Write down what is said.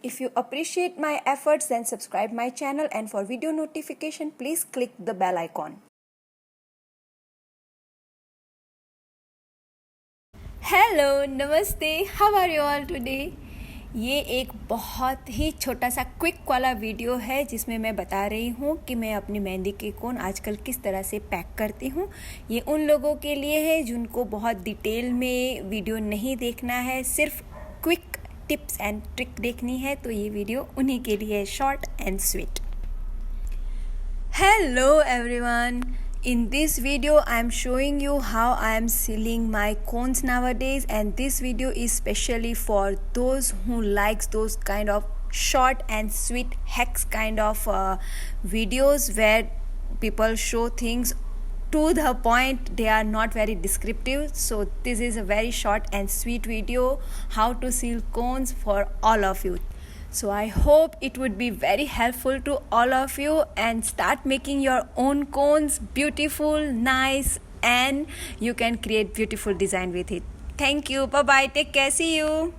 If you appreciate my efforts, then subscribe my channel, and for video notification, please click the bell icon. Hello नमस्ते, how are you all today. ये एक बहुत ही छोटा सा quick वाला video है जिसमें मैं बता रही हूँ कि मैं अपनी मेहंदी के कोन आजकल किस तरह से पैक करती हूँ। ये उन लोगों के लिए है जिनको बहुत डिटेल में वीडियो नहीं देखना है, सिर्फ क्विक टिप्स एंड ट्रिक देखनी है, तो ये वीडियो उन्हीं के लिए है, short and sweet. Hello everyone, in this video I am showing you how I am sealing my cones nowadays, and this video is specially for those who likes those kind of short and sweet hacks kind of videos where people show things to the point, they are not very descriptive. So this is a very short and sweet video how to seal cones for all of you. So I hope it would be very helpful to all of you, and start making your own cones, beautiful, nice, and you can create beautiful design with it. Thank you. Bye bye. Take care. See you.